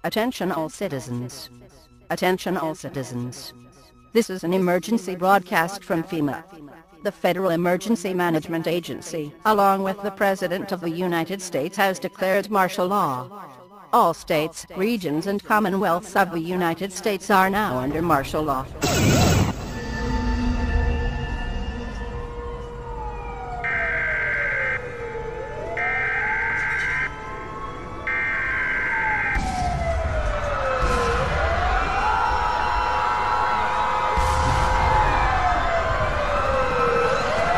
Attention all citizens. Attention all citizens. This is an emergency broadcast from FEMA, the Federal Emergency Management Agency, along with the President of the United States, has declared martial law. All states, regions, and commonwealths of the United States are now under martial law.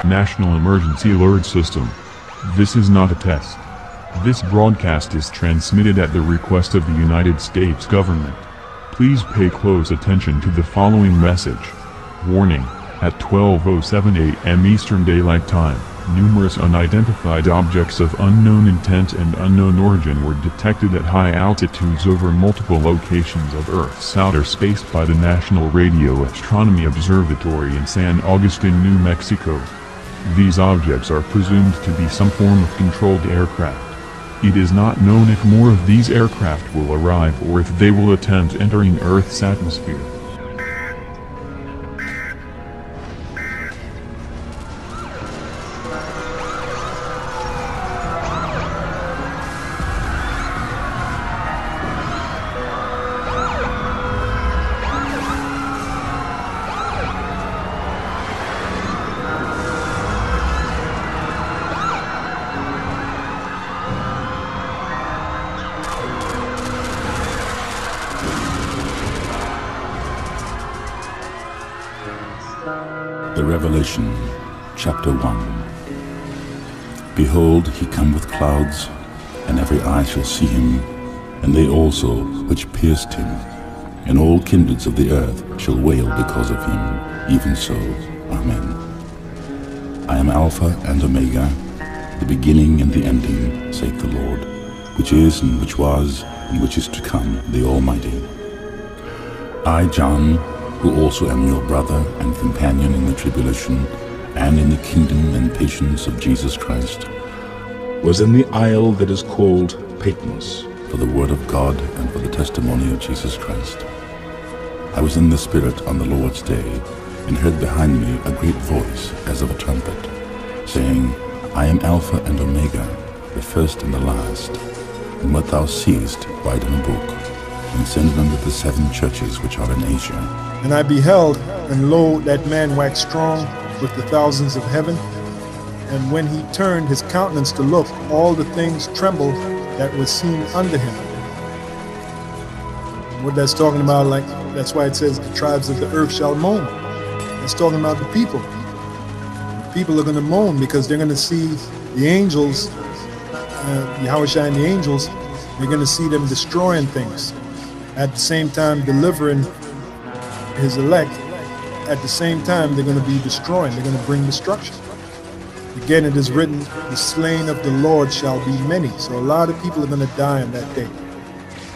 National Emergency Alert System. This is not a test. This broadcast is transmitted at the request of the United States government. Please pay close attention to the following message. Warning, at 12:07 a.m. Eastern Daylight Time, numerous unidentified objects of unknown intent and unknown origin were detected at high altitudes over multiple locations of Earth's outer space by the National Radio Astronomy Observatory in San Agustin, New Mexico. These objects are presumed to be some form of controlled aircraft. It is not known if more of these aircraft will arrive or if they will attempt entering Earth's atmosphere. The Revelation, Chapter 1. Behold, he cometh with clouds, and every eye shall see him, and they also which pierced him, and all kindreds of the earth shall wail because of him. Even so, Amen. I am Alpha and Omega, the beginning and the ending, saith the Lord, which is, and which was, and which is to come, the Almighty. I, John, who also am your brother and companion in the tribulation and in the kingdom and patience of Jesus Christ, was in the isle that is called Patmos, for the word of God and for the testimony of Jesus Christ. I was in the Spirit on the Lord's day, and heard behind me a great voice as of a trumpet, saying, I am Alpha and Omega, the first and the last. And what thou seest, write in a book, and send it unto the 7 churches which are in Asia. And I beheld, and lo, that man waxed strong with the thousands of heaven. And when he turned his countenance to look, all the things trembled that were seen under him. And what that's talking about, like, that's why it says the tribes of the earth shall moan. It's talking about the people. The people are going to moan because they're going to see the angels, Yahawashi and the angels, they're going to see them destroying things. At the same time delivering his elect, at the same time they're going to be destroying, they're going to bring destruction. Again, it is written, the slain of the Lord shall be many. So a lot of people are going to die on that day.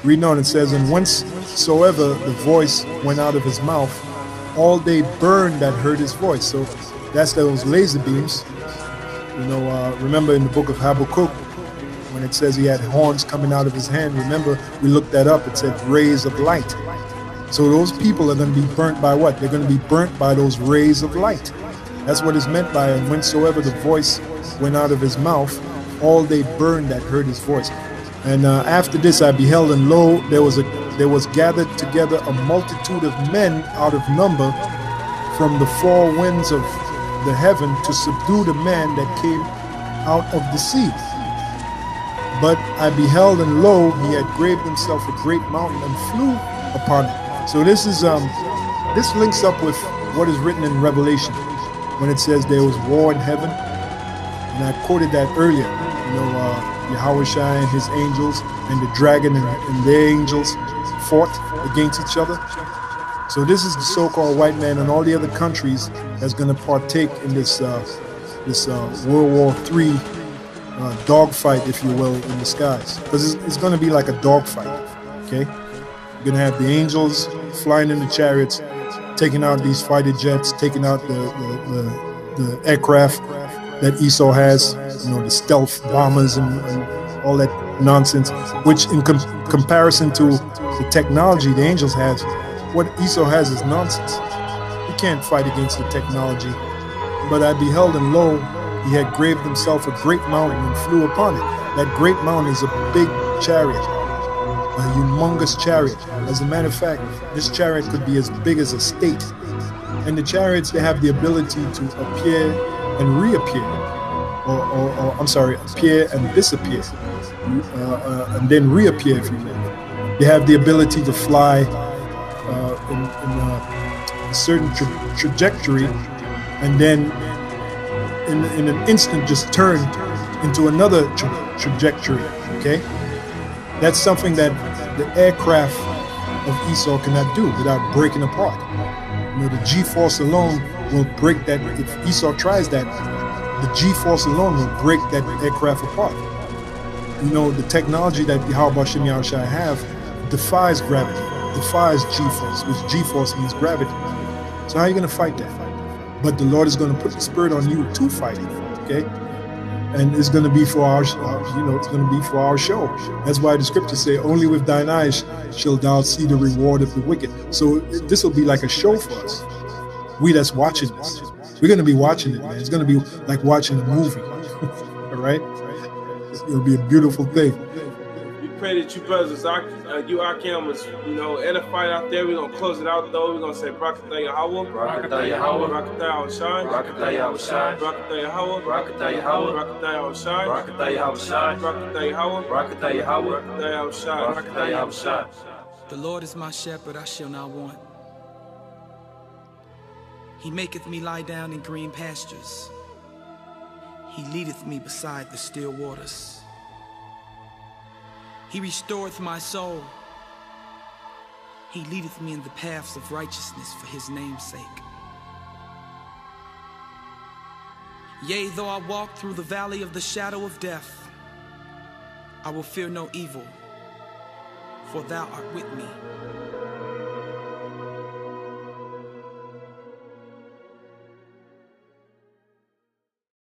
Reading on, it says, and whensoever the voice went out of his mouth, all they burned that heard his voice. So that's those laser beams. You know, remember in the book of Habakkuk, when it says he had horns coming out of his hand, remember we looked that up, it said rays of light. So those people are going to be burnt by what? They're going to be burnt by those rays of light. That's what is meant by, and whensoever the voice went out of his mouth, all they burned that heard his voice. And after this I beheld, and lo, there was gathered together a multitude of men out of number from the 4 winds of the heaven to subdue the man that came out of the sea. But I beheld, and lo, he had graved himself a great mountain and flew upon it. So this is this links up with what is written in Revelation when it says there was war in heaven. And I quoted that earlier. You know, Yahawashi and his angels and the dragon and their angels fought against each other. So this is the so-called white man and all the other countries that's going to partake in this World War III dogfight, if you will, in the skies. Because it's going to be like a dogfight, okay? You're going to have the angels flying in the chariots, taking out these fighter jets, taking out the aircraft that Esau has, the stealth bombers and all that nonsense, which in comparison to the technology the angels have, what Esau has is nonsense. He can't fight against the technology. But I beheld, and lo, he had graved himself a great mountain and flew upon it. That great mountain is a big chariot, a humongous chariot. As a matter of fact, this chariot could be as big as a state. And the chariots, they have the ability to appear and reappear, or I'm sorry, appear and disappear, and then reappear, if you will. They have the ability to fly in a certain trajectory, and then in an instant just turn into another trajectory. Okay, that's something that the aircraft of Esau cannot do without breaking apart. The G-force alone will break that. If Esau tries that, the G-force alone will break that aircraft apart. The technology that the Yahawashi and Yahawashi have defies gravity, defies G-force, which G-force means gravity. So how are you going to fight that? But the Lord is going to put the spirit on you to fight it, okay? And it's going to be for our, it's going to be for our show. That's why the scriptures say, only with thine eyes shalt thou see the reward of the wicked. So this will be like a show for us. We that's watching this, we're going to be watching it, man. It's going to be like watching a movie, all right? It'll be a beautiful thing. We pray that you brothers, you Akiamas, edified out there. We're going to close it out, though. We're going to say, Brakatah Yahweh, Brakatah Yahweh, Brakatah Yahawashi, Brakatah Yahawashi, Brakatah Yahweh, Brakatah Yahweh, Brakatah Yahawashi, Brakatah Yahawashi, Brakatah Yahweh, Brakatah Yahweh, Brakatah Yahawashi, Brakatah Yahawashi. The Lord is my shepherd, I shall not want. He maketh me lie down in green pastures. He leadeth me beside the still waters. He restoreth my soul. He leadeth me in the paths of righteousness for his name's sake. Yea, though I walk through the valley of the shadow of death, I will fear no evil, for thou art with me.